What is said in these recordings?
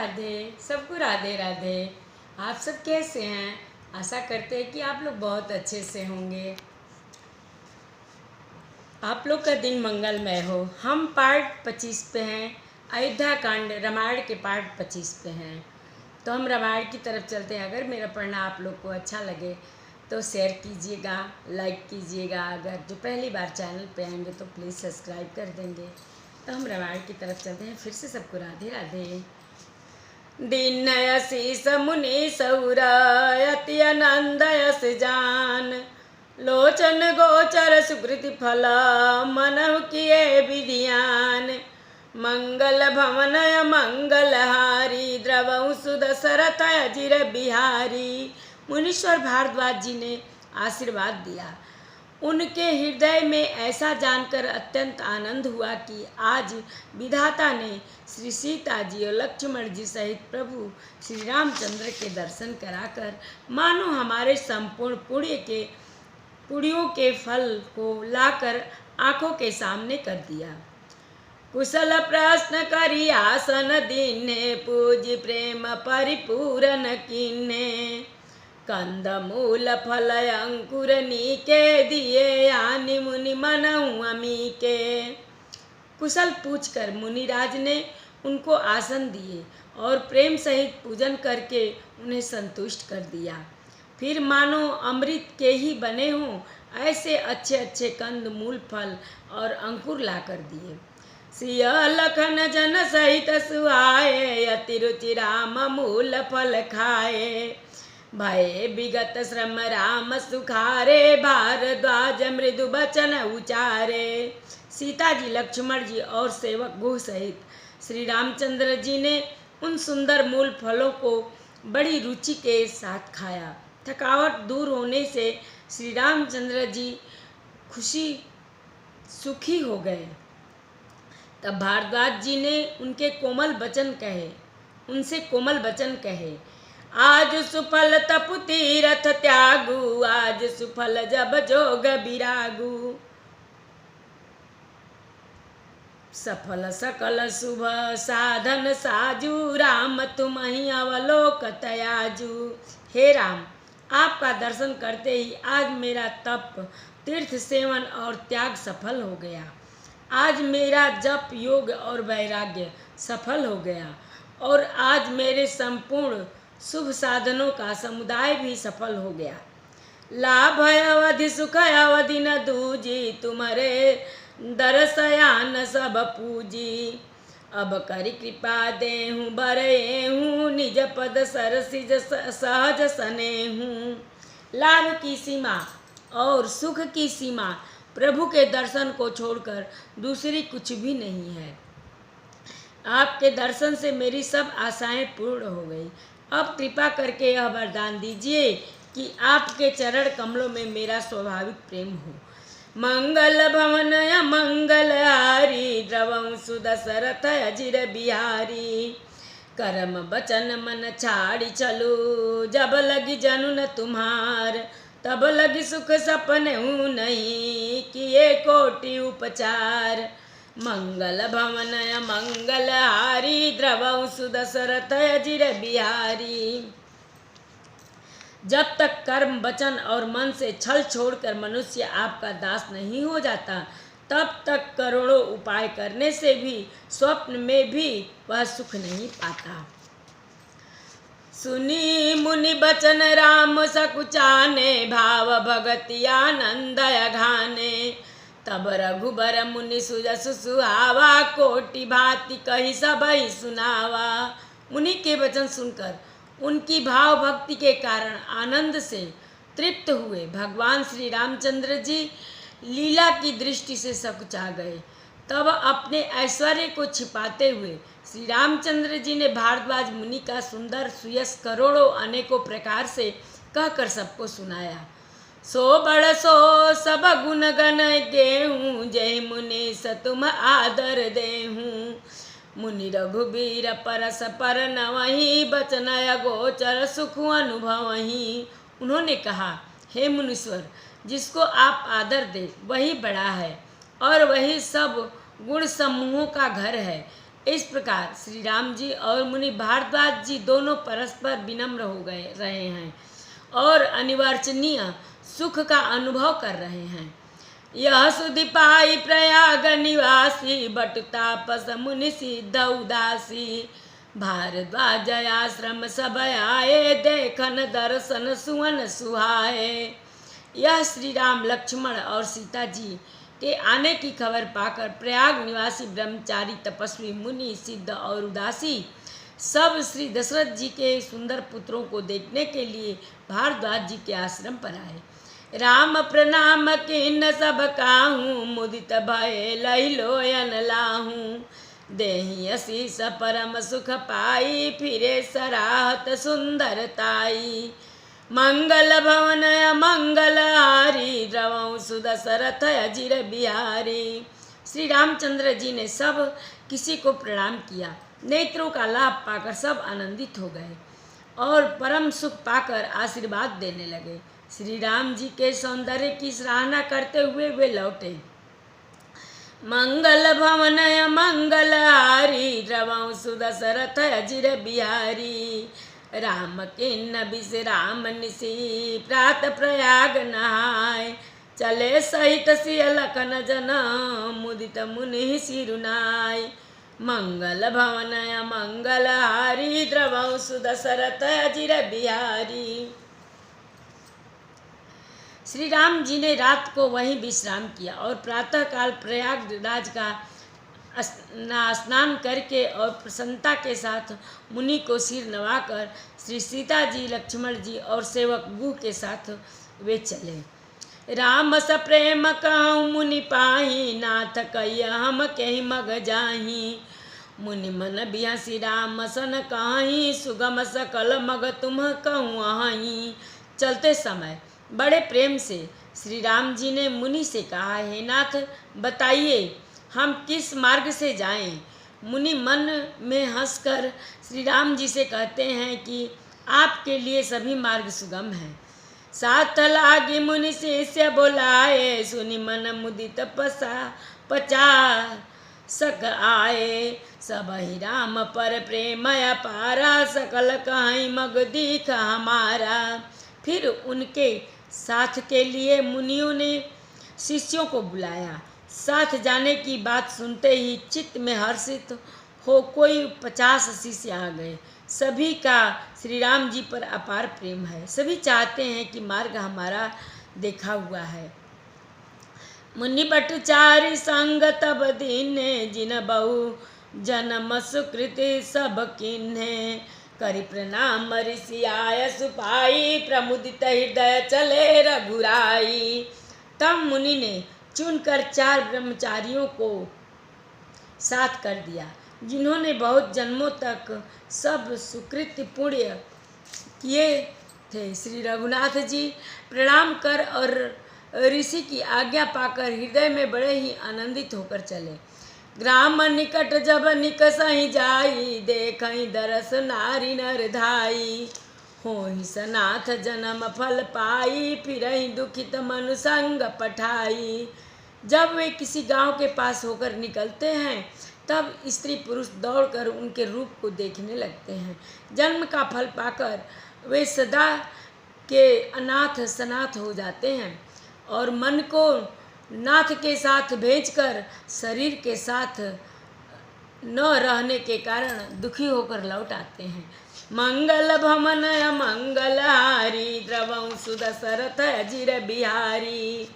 राधे। सबको राधे राधे। आप सब कैसे हैं? आशा करते हैं कि आप लोग बहुत अच्छे से होंगे। आप लोग का दिन मंगलमय हो। हम पार्ट 25 पे हैं। अयोध्या कांड रामायण के पार्ट 25 पे हैं। तो हम रामायण की तरफ चलते हैं। अगर मेरा पढ़ना आप लोग को अच्छा लगे तो शेयर कीजिएगा, लाइक कीजिएगा। अगर जो पहली बार चैनल पे आएंगे तो प्लीज़ सब्सक्राइब कर देंगे। तो हम रामायण की तरफ चलते हैं। फिर से सबको राधे राधे। दीनयसी मुनि सौरयति आनंदयस जान, लोचन गोचर सुकृति फल मनहु किए विधियान। मंगल भवनय मंगलहारी, द्रवहु सुदशरथ अजिर बिहारी। मुनीश्वर भारद्वाज जी ने आशीर्वाद दिया। उनके हृदय में ऐसा जानकर अत्यंत आनंद हुआ कि आज विधाता ने श्री सीता जी और लक्ष्मण जी सहित प्रभु श्री रामचंद्र के दर्शन कराकर मानो हमारे संपूर्ण पुण्यों के फल को लाकर आंखों के सामने कर दिया। कुशल प्रश्न करी आसन दीन्हे, पूज प्रेम परिपूरन कीन्हे। कंद मूल फल अंकुर नीके, दिए आनि मुनि मनहु अमीके। कुशल पूछकर मुनिराज ने उनको आसन दिए और प्रेम सहित पूजन करके उन्हें संतुष्ट कर दिया। फिर मानो अमृत के ही बने हों ऐसे अच्छे अच्छे कंद मूल फल और अंकुर ला कर दिए। सिय लखन जन सहित सुहाए, अति रुचि राम मूल फल खाए। भय विगत श्रम राम सुखारे, भारद्वाज मृदु बचन उचारे। सीता जी, लक्ष्मण जी और सेवक गुह सहित श्री रामचंद्र जी ने उन सुंदर मूल फलों को बड़ी रुचि के साथ खाया। थकावट दूर होने से श्री रामचंद्र जी सुखी हो गए। तब भारद्वाज जी ने उनसे कोमल वचन कहे। आज सुफल तपु तीरथ त्यागु, आज सुफल जब जोग बिरागु। सफल सकल शुभ साधन साजू, राम तुम्हि अवलोक तयाजू। हे राम, आपका दर्शन करते ही आज मेरा तप, तीर्थ सेवन और त्याग सफल हो गया। आज मेरा जप, योग और वैराग्य सफल हो गया और आज मेरे संपूर्ण शुभ साधनों का समुदाय भी सफल हो गया। लाभ अवधि सुख अवधि न दूजी, तुम्हारे दरसयान सब पूजी। अब करी कृपा देहूँ बरेहूँ, निज पद सरसिज सहज सनेहूँ। लाभ की सीमा और सुख की सीमा प्रभु के दर्शन को छोड़कर दूसरी कुछ भी नहीं है। आपके दर्शन से मेरी सब आशाएं पूर्ण हो गई। अब कृपा करके यह वरदान दीजिए कि आपके चरण कमलों में मेरा स्वाभाविक प्रेम हो। मंगल भवन मंगलहारी, द्रवहु सुदशरथ अजिर बिहारी। करम बचन मन छाड़ी चलू, जब लगी जनु न तुम्हार। तब लगी सुख सपने हूँ नहीं, किए कोटि उपचार। मंगल भवन मंगलहारी, द्रवहु सुदशरथ अजिर बिहारी। जब तक कर्म, वचन और मन से छल छोड़कर मनुष्य आपका दास नहीं हो जाता, तब तक करोड़ों उपाय करने से भी स्वप्न में भी वह सुख नहीं पाता। सुनी मुनि बचन राम सकुचाने, भाव भगति आनंद अघाने। तब रघुबर मुनि सुजसु सुहावा, कोटि भांति कही सबहि सुनावा। मुनि के वचन सुनकर उनकी भाव भक्ति के कारण आनंद से तृप्त हुए भगवान श्री रामचंद्र जी लीला की दृष्टि से सकुचा गए। तब अपने ऐश्वर्य को छिपाते हुए श्री रामचंद्र जी ने भारद्वाज मुनि का सुंदर सुयस करोड़ों अनेकों प्रकार से कहकर सबको सुनाया। सो बड़ सो सब गुण गण गेहूँ, जय मुनि सतुम आदर देहूँ। मुनि रघुबीर परस पर नवहि, बचन अगोचर सुख अनुभवहि। उन्होंने कहा, हे मुनीश्वर, जिसको आप आदर दे वही बड़ा है और वही सब गुण समूहों का घर है। इस प्रकार श्री राम जी और मुनि भारद्वाज जी दोनों परस्पर विनम्र हो गए रहे हैं और अनिवार्चनीय सुख का अनुभव कर रहे हैं। यह सुधि पाई प्रयाग निवासी, बट तापस मुनि सिद्ध उदासी। भारद्वाज आश्रम सब आए, देखन दर्शन सुवन सुहाए। यह श्री राम, लक्ष्मण और सीता जी के आने की खबर पाकर प्रयाग निवासी ब्रह्मचारी, तपस्वी, मुनि, सिद्ध और उदासी सब श्री दशरथ जी के सुंदर पुत्रों को देखने के लिए भारद्वाज जी के आश्रम पर आए। राम प्रणाम किन्न सब काहूँ, मुदित भय लहि लोयन लाहूँ। देहि असीस परम सुख पाई, फिरे सराहत सुंदरताई। मंगल भवन मंगल हारी, द्रवं सुदशरथ अजिर बिहारी। श्री रामचंद्र जी ने सब किसी को प्रणाम किया। नेत्रों का लाभ पाकर सब आनंदित हो गए और परम सुख पाकर आशीर्वाद देने लगे। श्री राम जी के सौंदर्य की सराहना करते हुए वे लौटे। मंगल भवन मंगल हारी, द्रवं सुदशरथ अजिर बिहारी। राम किन्न विश्राम निशि, प्रात प्रयाग नहाय। चले सहित सिय लखन जन, मुदित मुनि सिरुनाय। मंगल भवन मंगल हारी, द्रवं सुदशरथ अजिर बिहारी। श्री राम जी ने रात को वहीं विश्राम किया और प्रातःकाल प्रयागराज का स्नान करके और प्रसन्नता के साथ मुनि को सिर नवाकर श्री सीता जी, लक्ष्मण जी और सेवक गुह के साथ वे चले। राम स प्रेम कहूँ मुनि पाही, नाथ कहिया हम कहीं मग जाही। मुनि मन बिहसी राम सन कहीं, सुगम सकल मग तुम कहूँ अहीं। चलते समय बड़े प्रेम से श्री राम जी ने मुनि से कहा, हे नाथ बताइए हम किस मार्ग से जाएं। मुनि मन में हंसकर श्री राम जी से कहते हैं कि आपके लिए सभी मार्ग सुगम हैं। साथ लागी मुनि शिष्य बोलाए, सुनि मन मुदित पचा सक आए। सब ही राम पर प्रेम अपारा, सकल कहीं मग दीख हमारा। फिर उनके साथ के लिए मुनियों ने शिष्यों को बुलाया। साथ जाने की बात सुनते ही चित्त में हर्षित हो कोई 50 शिष्य आ गए। सभी का श्री राम जी पर अपार प्रेम है। सभी चाहते हैं कि मार्ग हमारा देखा हुआ है। मुनि बटचारी संग तब दीने, जिन बहु जन्म सुकृति सब किन्हे। करि प्रणाम ऋषि आय सुपाई, प्रमुदित हृदय चले रघुराई। तब मुनि ने चुनकर 4 ब्रह्मचारियों को साथ कर दिया, जिन्होंने बहुत जन्मों तक सब सुकृति पुण्य किए थे। श्री रघुनाथ जी प्रणाम कर और ऋषि की आज्ञा पाकर हृदय में बड़े ही आनंदित होकर चले। ग्राम निकट जब निकसहि जाई, देखहि दरस नारी नर धाई। होहि सनाथ जन्म फल पाई, फिरहि दुखित मनु संग पठाई। जब वे किसी गांव के पास होकर निकलते हैं तब स्त्री पुरुष दौड़कर उनके रूप को देखने लगते हैं। जन्म का फल पाकर वे सदा के अनाथ सनाथ हो जाते हैं और मन को नाथ के साथ भेजकर शरीर के साथ न रहने के कारण दुखी होकर लौट आते हैं। मंगल भवन मंगल हारी, द्रवं सुदशरथ अजिर बिहारी।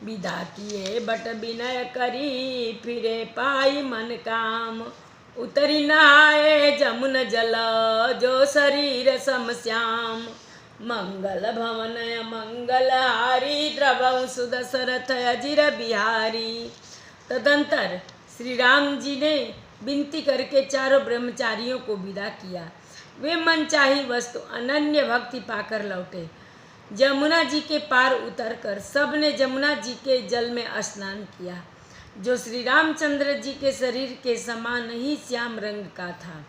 विदा किए बट विनय करी, फिरे पाई मन काम। उतरी नहाए जमुन जल, जो शरीर सम श्याम। मंगल भवन मंगल हारी, द्रवं सुदशरथ अजिर बिहारी। तदंतर श्री राम जी ने विनती करके चारों ब्रह्मचारियों को विदा किया। वे मनचाही वस्तु अनन्य भक्ति पाकर लौटे। जमुना जी के पार उतरकर सबने जमुना जी के जल में स्नान किया, जो श्री रामचंद्र जी के शरीर के समान ही श्याम रंग का था।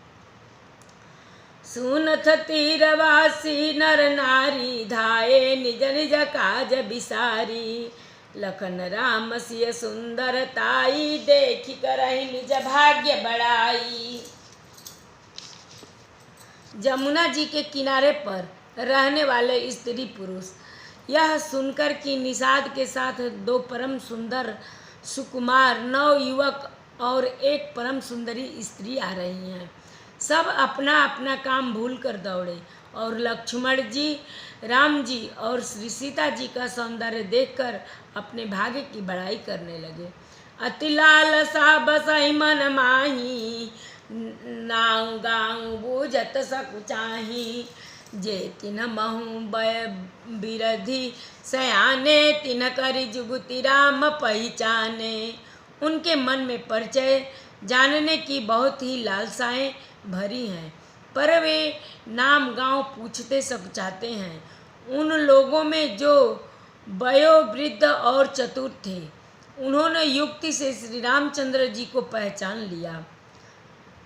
सुनथ तीरवासी नर नारी, धाये निज निज काज बिसारी। लखन राम सिय सुंदर ताई, देखी करहि निज भाग्य बढ़ाई। जमुना जी के किनारे पर रहने वाले स्त्री पुरुष यह सुनकर कि निषाद के साथ दो परम सुंदर सुकुमार नवयुवक और एक परम सुंदरी स्त्री आ रही हैं, सब अपना अपना काम भूल कर दौड़े और लक्ष्मण जी, राम जी और श्री सीता जी का सौंदर्य देखकर अपने भाग्य की बड़ाई करने लगे। अति लालसा बसई मन माही, नाऊ गाऊ बूझत सकुचाही। जे तिन महु बय बिरधि सयाने, तिन करि जुगुति राम पहचाने। उनके मन में परिचय जानने की बहुत ही लालसाएं भरी हैं, पर वे नाम गांव पूछते सब चाहते हैं। उन लोगों में जो वयोवृद्ध और चतुर थे, उन्होंने युक्ति से श्री रामचंद्र जी को पहचान लिया।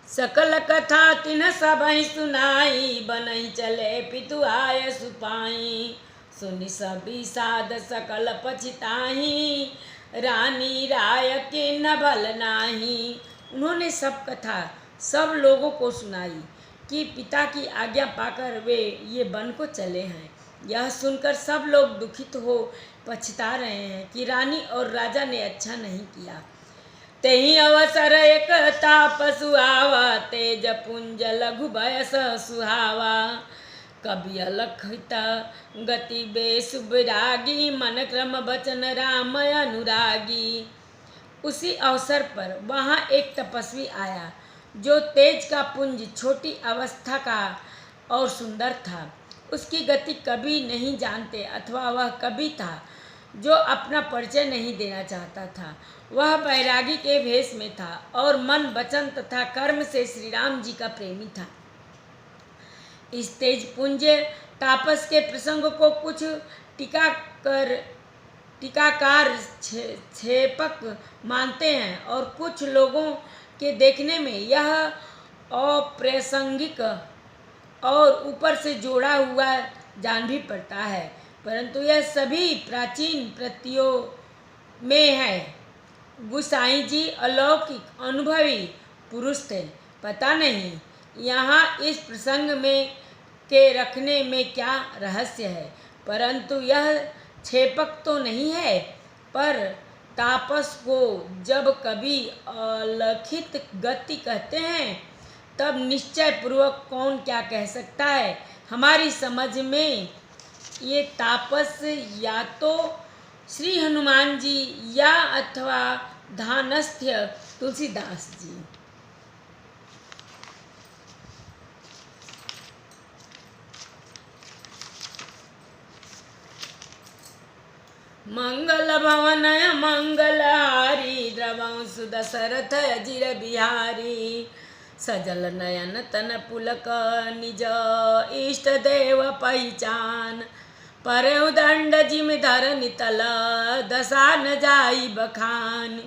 सकल कथा तिन्ह सबहि सुनाई, बनहि चले पितु आय सुपाई। सुनि सबी साध सकल पछिताही, रानी राय के न भल नाही। उन्होंने सब कथा सब लोगों को सुनाई कि पिता की आज्ञा पाकर वे ये वन को चले हैं। यह सुनकर सब लोग दुखित हो पछता रहे हैं कि रानी और राजा ने अच्छा नहीं किया। तेहि अवसर एक तापसु आवा, तेज पुंज लघु बयस सुहावा। कवि अलखित गति बेसु विरागी, मन क्रम बचन राम अनुरागी। उसी अवसर पर वहाँ एक तपस्वी आया जो तेज का पुंज, छोटी अवस्था का और सुंदर था। उसकी गति कभी नहीं जानते अथवा वह कभी था जो अपना परिचय नहीं देना चाहता था। वह बैरागी के भेष में था और मन वचन तथा कर्म से श्री राम जी का प्रेमी था। इस तेज पुंज तापस के प्रसंग को कुछ टीकाकार छेपक मानते हैं और कुछ लोगों के देखने में यह अप्रासंगिक और ऊपर से जोड़ा हुआ जान भी पड़ता है, परंतु यह सभी प्राचीन प्रतियों में है। गुसाई जी अलौकिक अनुभवी पुरुष थे। पता नहीं यहाँ इस प्रसंग में के रखने में क्या रहस्य है, परंतु यह छेपक तो नहीं है। पर तापस को जब कभी अलौकिक गति कहते हैं तब निश्चय पूर्वक कौन क्या कह सकता है। हमारी समझ में ये तापस या तो श्री हनुमान जी या अथवा धानस्थ्य तुलसीदास जी। मंगल भवन मंगलहारी, द्रवंसु दशरथ अजिर बिहारी। सजल नयन तन पुलक, निज इष्ट देव पहचान। परउ दंड जिम धरनि तल, दशा न जाई बखान।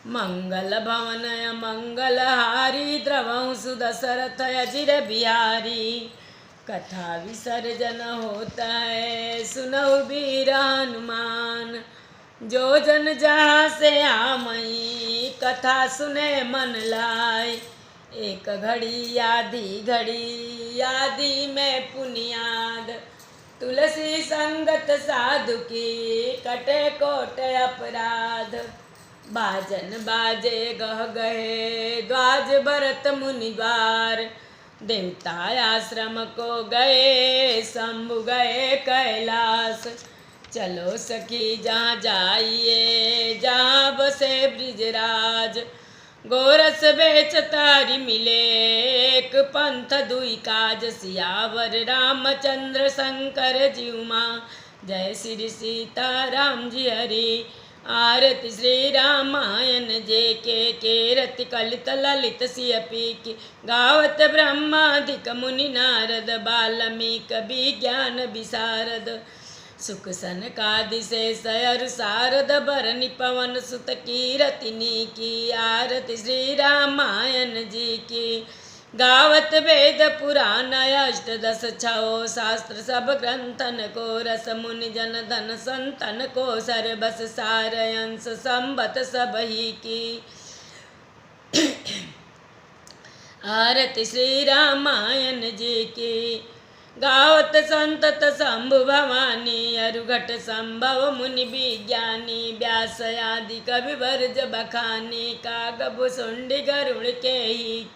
मंगल भवन मंगलहारी, द्रवंसु दशरथ अजिर बिहारी। कथा विसर्जन होता है, सुनऊ वीर हनुमान। जो जन जहाँ से आमई, कथा सुने मन लाए। एक घड़ी यादी में पुनियाद, तुलसी संगत साधु की, कटे कोट अपराध। बाजन बाजे गह गहे, द्वाज भरत मुनिवार। देवता आश्रम को गए, शंभु गए कैलाश। चलो सखी जहाँ जाइए, जहाँ बसे ब्रिजराज। गोरस बेच तारी मिले, एक पंथ दुई काज। सियावर रामचंद्र शंकर जीव माँ, जय श्री सीता राम जी हरि। आरति श्री रामायण जे के रति कलित ललित सिय पीकी। गावत ब्रह्मादिक मुनि नारद, बाल्मीक विज्ञान विशारद। सुख सनकादि शेष अरु शारद, बरनि पवन सुत कीरति नीकी। आरति श्री रामायण जी की। गावत वेद पुराण अष्टदश छो शास्त्र सब ग्रंथन को रस मुनि जन धन संतन को सर्वस सार अंश संबत सब ही की। आरती श्री रामायण जी की। गावत संतत शंभु भवानी अरुघट संभव मुनि विज्ञानी व्यास आदि कवि वर्ज बखानी कागबु सुंडी गरुड़ के ही।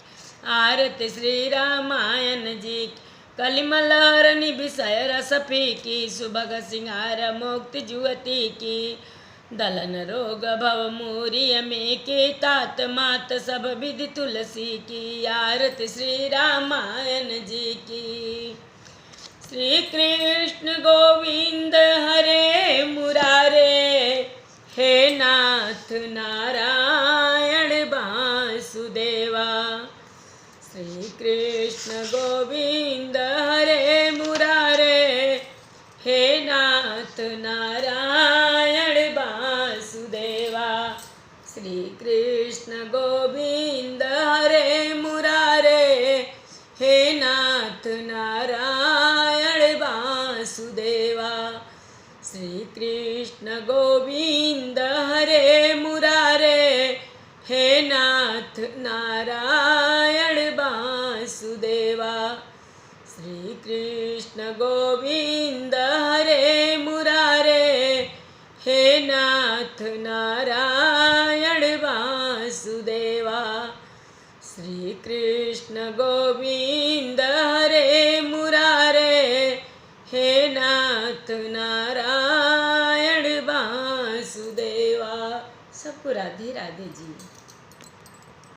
आरती श्री रामायण जी। कलिमलहर निबिषय रस फीकी सुभग सिंहार मुक्ति जुअती की। दलन रोग भव मूरिय में के तात मात सब विधि तुलसी की। आरती श्री रामायण जी की। श्री कृष्ण गोविंद हरे मुरारे हे नाथ नारायण वासुदेवा। श्री कृष्ण गोविंद हरे मुरारे हे नाथ नारायण वासुदेवा। श्री कृष्ण गोविंद हरे मुरारे हे नाथ नारायण वासुदेवा। श्री कृष्ण गोविंद हरे मुरारे हे नाथ नारायण वासुदेवा। श्री कृष्ण गोविंद हरे मुरारे हे नाथ नारायण वासुदेवा। श्री कृष्ण गोविंद हरे मुरारे हे नाथ नारायण वासुदेवा। सबको राधे राधे जी।